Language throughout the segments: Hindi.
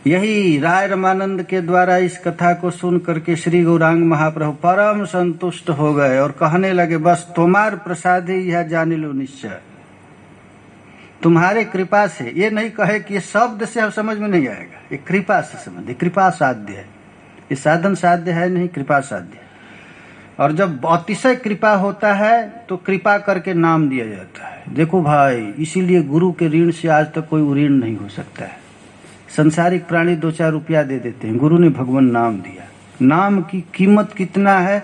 यही राय रामानंद के द्वारा इस कथा को सुन करके श्री गौरांग महाप्रभु परम संतुष्ट हो गए और कहने लगे, बस तुम्हार प्रसाद ही यह जान लो निश्चय, तुम्हारे कृपा से। ये नहीं कहे कि ये शब्द से हम समझ में नहीं आएगा, ये कृपा से समझ, कृपा साध्य है, ये साधन साध्य है नहीं, कृपा साध्य है। और जब अतिशय कृपा होता है तो कृपा करके नाम दिया जाता है। देखो भाई, इसीलिए गुरु के ऋण से आज तक कोई ऋण नहीं हो सकता है। संसारिक प्राणी 2-4 रुपया दे देते हैं, गुरु ने भगवान नाम दिया। नाम की कीमत कितना है,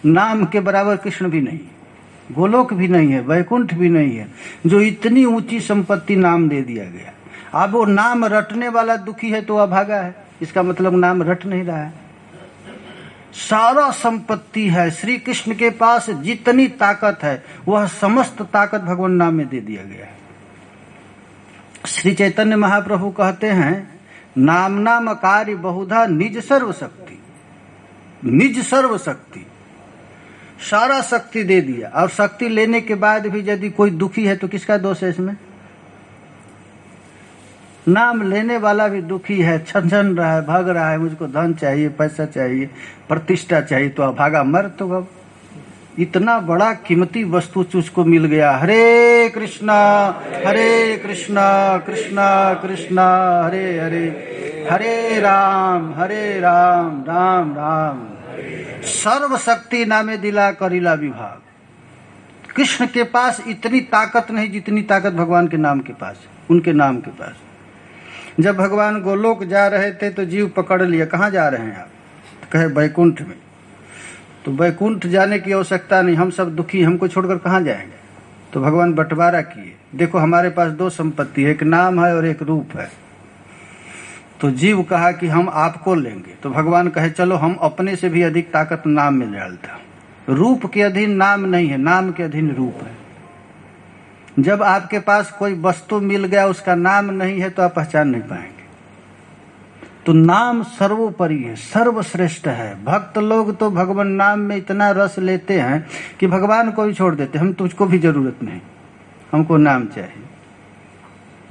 नाम के बराबर कृष्ण भी नहीं, गोलोक भी नहीं है, वैकुंठ भी नहीं है, जो इतनी ऊंची संपत्ति नाम दे दिया गया। अब वो नाम रटने वाला दुखी है तो अभागा है, इसका मतलब नाम रट नहीं रहा है। सारा संपत्ति है श्री कृष्ण के पास, जितनी ताकत है वह समस्त ताकत भगवान नाम में दे दिया गया है। श्री चैतन्य महाप्रभु कहते हैं, नाम नाम कार्य बहुधा निज सर्व शक्ति, निज सर्व शक्ति, सारा शक्ति दे दिया। और शक्ति लेने के बाद भी यदि कोई दुखी है तो किसका दोष है इसमें? नाम लेने वाला भी दुखी है, छनछन रहा है, भाग रहा है, मुझको धन चाहिए, पैसा चाहिए, प्रतिष्ठा चाहिए, तो अभागा मर। तो अब इतना बड़ा कीमती वस्तु उसको मिल गया। हरे कृष्णा कृष्णा कृष्णा हरे हरे, हरे राम राम राम। सर्व शक्ति नामे दिला करीला विभाग। कृष्ण के पास इतनी ताकत नहीं जितनी ताकत भगवान के नाम के पास, उनके नाम के पास। जब भगवान गोलोक जा रहे थे तो जीव पकड़ लिया, कहाँ जा रहे हैं आप? कहे वैकुंठ में। तो वैकुंठ जाने की आवश्यकता नहीं, हम सब दुखी, हमको छोड़कर कहाँ जाएंगे? तो भगवान बंटवारा किए, देखो हमारे पास 2 संपत्ति है, एक नाम है और एक रूप है। तो जीव कहा कि हम आपको लेंगे। तो भगवान कहे, चलो हम अपने से भी अधिक ताकत नाम में डालता। रूप के अधीन नाम नहीं है, नाम के अधीन रूप है। जब आपके पास कोई वस्तु मिल गया, उसका नाम नहीं है, तो आप पहचान नहीं पाएंगे। तो नाम सर्वोपरि है, सर्वश्रेष्ठ है। भक्त लोग तो भगवान नाम में इतना रस लेते हैं कि भगवान को भी छोड़ देते, हम तुझको भी जरूरत नहीं, हमको नाम चाहिए।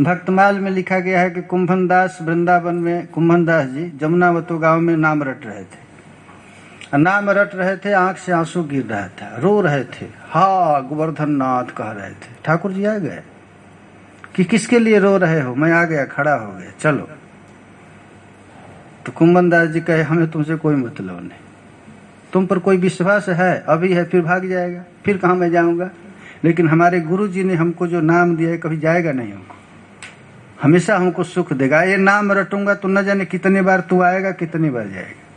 भक्तमाल में लिखा गया है कि कुंभन दास वृंदावन में, कुंभन दास जी जमुनावतो गांव में नाम रट रहे थे। नाम रट रहे थे, आंख से आंसू गिर रहा था, रो रहे थे, हा गोवर्धन नाथ कह रहे थे। ठाकुर जी आ गए कि किसके लिए रो रहे हो? मैं आ गया, खड़ा हो गया, चलो। तो कुंभन दास जी कहे, हमें तुमसे कोई मतलब नहीं, तुम पर कोई विश्वास है? अभी है, फिर भाग जाएगा, फिर कहाँ मैं जाऊंगा? लेकिन हमारे गुरु जी ने हमको जो नाम दिया है, कभी जाएगा नहीं, हमको हमेशा हमको सुख देगा। ये नाम रटूंगा तो न जाने कितनी बार तू आएगा, कितनी बार जाएगा।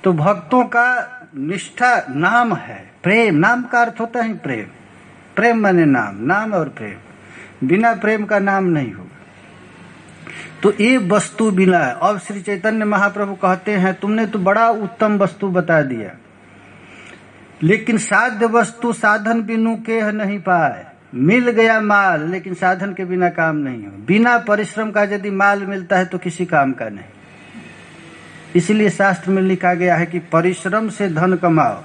तो भक्तों का निष्ठा नाम है, प्रेम। नाम का अर्थ होता है प्रेम, प्रेम माने नाम, नाम और प्रेम। बिना प्रेम का नाम नहीं होगा। तो ये वस्तु बिना। अब श्री चैतन्य महाप्रभु कहते हैं, तुमने तो बड़ा उत्तम वस्तु बता दिया, लेकिन साध्य वस्तु साधन बिनु के नहीं पाए। मिल गया माल, लेकिन साधन के बिना काम नहीं हो। बिना परिश्रम का यदि माल मिलता है तो किसी काम का नहीं। इसलिए शास्त्र में लिखा गया है कि परिश्रम से धन कमाओ।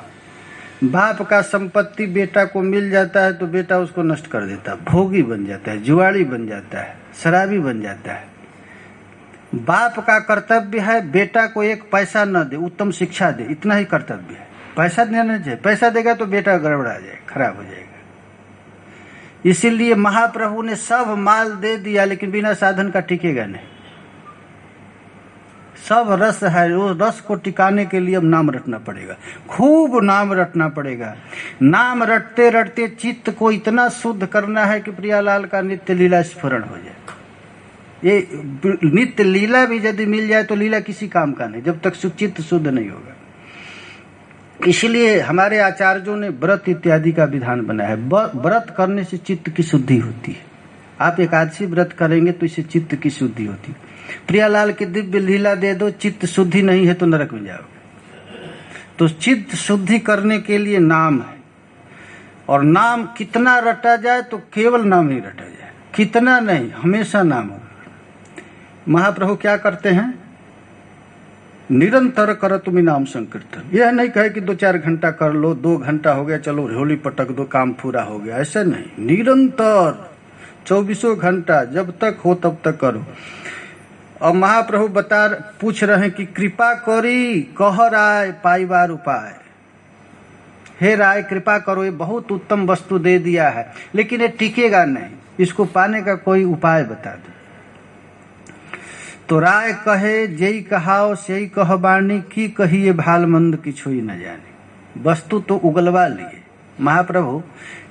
बाप का संपत्ति बेटा को मिल जाता है तो बेटा उसको नष्ट कर देता है, भोगी बन जाता है, जुआड़ी बन जाता है, शराबी बन जाता है। बाप का कर्तव्य है बेटा को एक पैसा न दे, उत्तम शिक्षा दे, इतना ही कर्तव्य है। पैसा देना चाहिए, पैसा देगा तो बेटा गड़बड़ा जाएगा, खराब हो जाएगा। इसीलिए महाप्रभु ने सब माल दे दिया, लेकिन बिना साधन का टिकेगा नहीं। सब रस है, उस रस को टिकाने के लिए अब नाम रटना पड़ेगा, खूब नाम रटना पड़ेगा। नाम रटते रटते चित्त को इतना शुद्ध करना है कि प्रियालाल का नित्य लीला स्फुरण हो जाए। ये नित्य लीला भी यदि मिल जाए तो लीला किसी काम का नहीं, जब तक चित्त शुद्ध नहीं होगा। इसलिए हमारे आचार्यों ने व्रत इत्यादि का विधान बनाया है। व्रत करने से चित्त की शुद्धि होती है। आप एकादशी व्रत करेंगे तो इससे चित्त की शुद्धि होती है। प्रियालाल की दिव्य लीला दे दो, चित्त शुद्धि नहीं है तो नरक में जाओगे। तो चित्त शुद्धि करने के लिए नाम है। और नाम कितना रटा जाए तो केवल नाम ही रटा जाए, कितना नहीं, हमेशा नाम होगा। महाप्रभु क्या करते हैं? निरंतर कर तुम्हें नाम संकीर्तन। यह नहीं कहे कि 2-4 घंटा कर लो, 2 घंटा हो गया चलो होली पटक दो, काम पूरा हो गया, ऐसा नहीं। निरंतर 24 घंटा जब तक हो तब तक करो। और महाप्रभु पूछ रहे हैं कि कृपा करी कह राय पाइबार उपाय। हे राय कृपा करो, ये बहुत उत्तम वस्तु दे दिया है लेकिन ये टिकेगा नहीं, इसको पाने का कोई उपाय बता दो। तो राय कहे जेई कहाओ सेई कह बाणी, की कहिए भाल मंद की छुई न जाने। वस्तु तो उगलवा लिए महाप्रभु,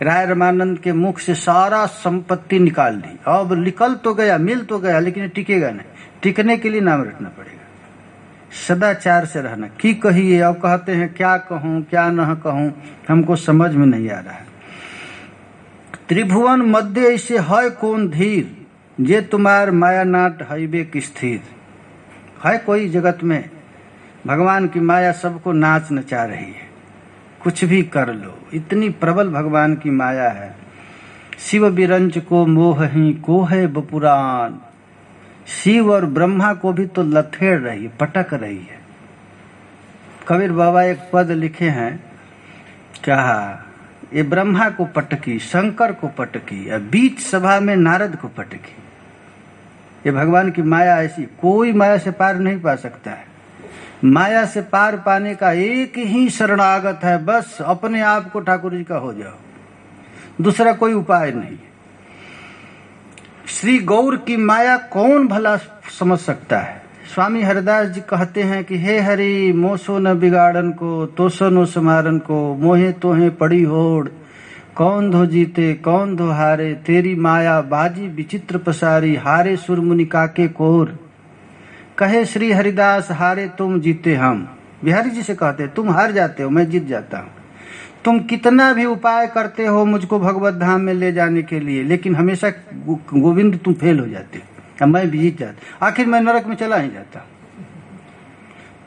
राय रमानंद के मुख से सारा संपत्ति निकाल दी। अब निकल तो गया, मिल तो गया, लेकिन ये टिकेगा नहीं। टिकने के लिए नाम रखना पड़ेगा, सदाचार से रहना। की कहिए, अब कहते हैं क्या कहूं क्या न कहूं, हमको समझ में नहीं आ रहा है। त्रिभुवन मध्य ऐसे है कौन धीर, जे तुम्हार माया नाट हईबे की स्थिर। है कोई जगत में, भगवान की माया सबको नाच नचा रही है, कुछ भी कर लो, इतनी प्रबल भगवान की माया है। शिव बिरंच को मोह ही को है बपुरान, शिव और ब्रह्मा को भी तो लथेड़ रही है, पटक रही है। कबीर बाबा एक पद लिखे हैं, कहा ये ब्रह्मा को पटकी, शंकर को पटकी, बीच सभा में नारद को पटकी। ये भगवान की माया ऐसी, कोई माया से पार नहीं पा सकता है। माया से पार पाने का एक ही शरणागत है, बस अपने आप को ठाकुर जी का हो जाओ, दूसरा कोई उपाय नहीं। श्री गौर की माया कौन भला समझ सकता है। स्वामी हरिदास जी कहते हैं कि हे हरि मोसो न बिगाड़न को, तोसो नो समारन को, मोहे तोहे पड़ी होड़, कौन धो जीते कौन धो हारे, तेरी माया बाजी विचित्र पसारी, हारे सुरमुनि काके कोर। कहे श्री हरिदास हारे तुम जीते हम। बिहारी जी से कहते तुम हार जाते हो, मैं जीत जाता हूँ। तुम कितना भी उपाय करते हो मुझको भगवत धाम में ले जाने के लिए, लेकिन हमेशा गोविंद तुम फेल हो जाते हो, मैं भी जीत जाता, आखिर मैं नरक में चला ही जाता।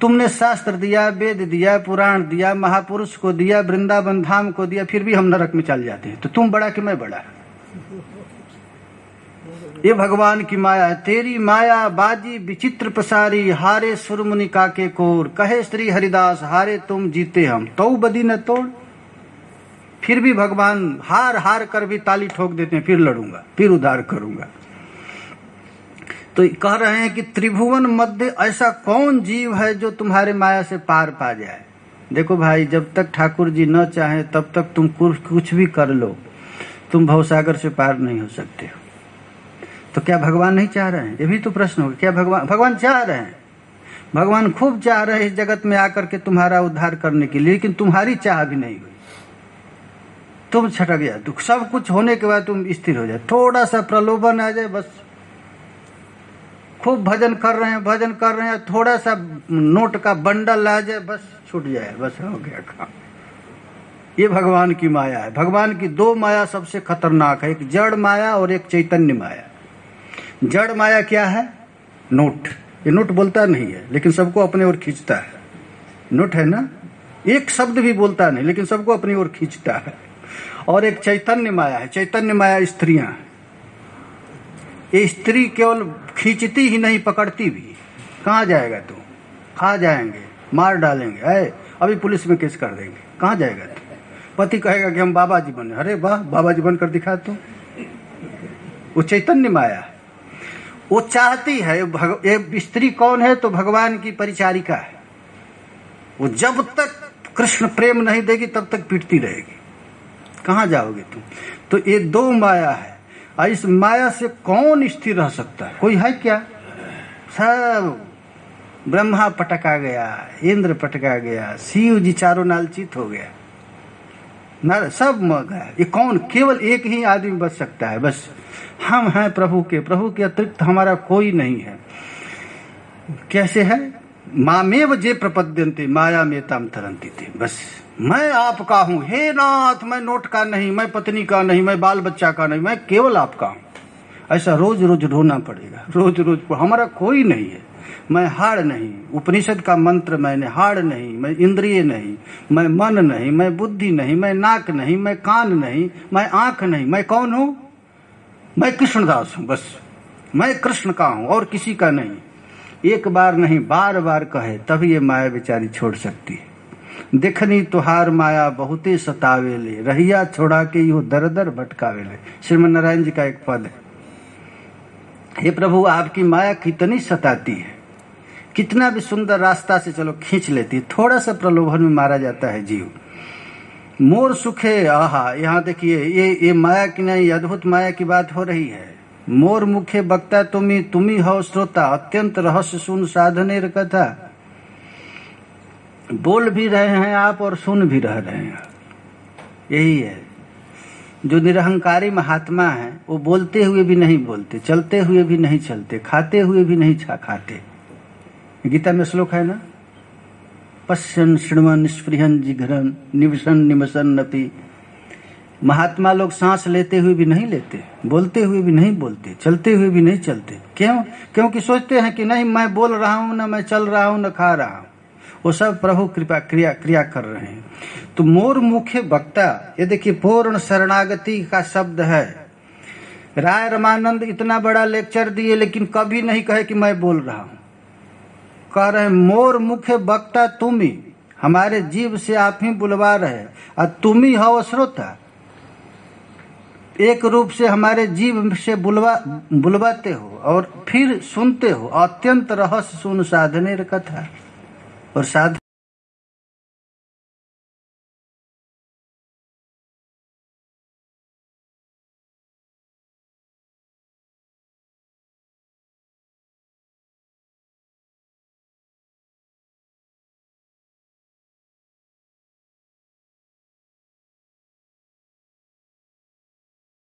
तुमने शास्त्र दिया, वेद दिया, पुराण दिया, महापुरुष को दिया, वृंदावन धाम को दिया, फिर भी हम नरक में चल जाते हैं। तो तुम बड़ा कि मैं बड़ा? ये भगवान की माया है। तेरी माया बाजी विचित्र प्रसारी, हारे सुरमुनि काके कोर। कहे श्री हरिदास हारे तुम जीते हम, तो बदी न तोड़। फिर भी भगवान हार हार कर भी ताली ठोक देते हैं, फिर लड़ूंगा, फिर उद्धार करूंगा। तो कह रहे हैं कि त्रिभुवन मध्य ऐसा कौन जीव है जो तुम्हारे माया से पार पा जाए। देखो भाई, जब तक ठाकुर जी न चाहे तब तक तुम कुछ भी कर लो, तुम भवसागर से पार नहीं हो सकते हो। तो क्या भगवान नहीं चाह रहे हैं? ये भी तो प्रश्न होगा। क्या भगवान चाह रहे हैं? भगवान खूब चाह रहे हैं इस जगत में आकर के तुम्हारा उद्धार करने के लिए, लेकिन तुम्हारी चाह भी नहीं हुई। तुम छटक जाए, तो सब कुछ होने के बाद तुम स्थिर हो जाए, थोड़ा सा प्रलोभन आ जाए, बस खूब भजन कर रहे हैं, थोड़ा सा नोट का बंडल आ जाए, बस छूट जाए, बस हो गया काम। ये भगवान की माया है। भगवान की दो माया सबसे खतरनाक है, एक जड़ माया और एक चैतन्य माया। जड़ माया क्या है? नोट। ये नोट बोलता नहीं है लेकिन सबको अपने ओर खींचता है। नोट है ना, एक शब्द भी बोलता नहीं लेकिन सबको अपनी ओर खींचता है। और एक चैतन्य माया है। चैतन्य माया स्त्रियां। ये स्त्री केवल खींचती ही नहीं, पकड़ती भी। कहाँ जाएगा तू? खा जाएंगे, मार डालेंगे, अभी पुलिस में केस कर देंगे। कहाँ जाएगा तू? पति कहेगा कि हम बाबा जी बने, अरे वाह, बाबा जी बनकर दिखा तू। वो चैतन्य माया है। वो चाहती है, ये स्त्री कौन है? तो भगवान की परिचारिका है। वो जब तक कृष्ण प्रेम नहीं देगी तब तक पीटती रहेगी। कहाँ जाओगे तुम? तो ये दो माया है। इस माया से कौन स्थिर रह सकता है? कोई है क्या? सब ब्रह्मा पटका गया, इंद्र पटका गया, शिव जी चारों नालचित हो गया, नर सब मर गया। ये कौन? केवल एक ही आदमी बच सकता है, बस हम हैं प्रभु के अतिरिक्त हमारा कोई नहीं है। कैसे है? मामेव जे प्रपद्यन्ते माया में ताम तरंती थे। बस मैं आपका हूं, हे नाथ, मैं नोट का नहीं, मैं पत्नी का नहीं, मैं बाल बच्चा का नहीं, मैं केवल आपका हूं। ऐसा रोज रोज ढूंढना पड़ेगा, रोज रोज। हमारा कोई नहीं है, मैं हाड़ नहीं। उपनिषद का मंत्र मैंने, हाड़ नहीं, मैं इंद्रिय नहीं, मैं मन नहीं, मैं बुद्धि नहीं, मैं नाक नहीं, मैं कान नहीं, मैं आंख नहीं। मैं कौन हूं? मैं कृष्णदास हूं, बस मैं कृष्ण का हूं और किसी का नहीं। एक बार नहीं, बार बार कहे तभी ये माया बेचारी छोड़ सकती है। देखनी तुहार माया बहुते सतावेले, रहिया छोड़ा के यो दर दर भटकावेले। श्रीमन नारायण जी का एक पद है। हे प्रभु आपकी माया कितनी सताती है, कितना भी सुंदर रास्ता से चलो खींच लेती है, थोड़ा सा प्रलोभन में मारा जाता है जीव। मोर सुखे आहा, यहाँ देखिए ये माया की नहीं, अद्भुत माया की बात हो रही है। मोर मुखे बक्ता तुम्ही हो श्रोता, अत्यंत रहस्य सुन साधनेर कथा। बोल भी रहे हैं आप और सुन भी रह रहे हैं। यही है जो निरहंकारी महात्मा है, वो बोलते हुए भी नहीं बोलते, चलते हुए भी नहीं चलते, खाते हुए भी नहीं खाते। गीता में श्लोक है ना, पश्यन शृण्वन निष्पृहन जिघ्रन निवसन निमसन नपि। महात्मा लोग सांस लेते हुए भी नहीं लेते, बोलते हुए भी नहीं बोलते, चलते हुए भी नहीं चलते। क्यों? क्योंकि सोचते हैं कि नहीं मैं बोल रहा हूं, न मैं चल रहा हूं, न खा रहा हूं। वो सब प्रभु कृपा क्रिया कर रहे हैं। तो मोर मुखे वक्ता, ये देखिए पूर्ण शरणागति का शब्द है। राय रमानंद इतना बड़ा लेक्चर दिए लेकिन कभी नहीं कहे कि मैं बोल रहा हूं। कह रहे मोर मुखे वक्ता तुम्ही, हमारे जीव से आप ही बुलवा रहे, और तुम्ही हो श्रोता। एक रूप से हमारे जीव से बुलवाते हो और फिर सुनते हो। अत्यंत रहस्य सुन साधनेर कथा। और साधन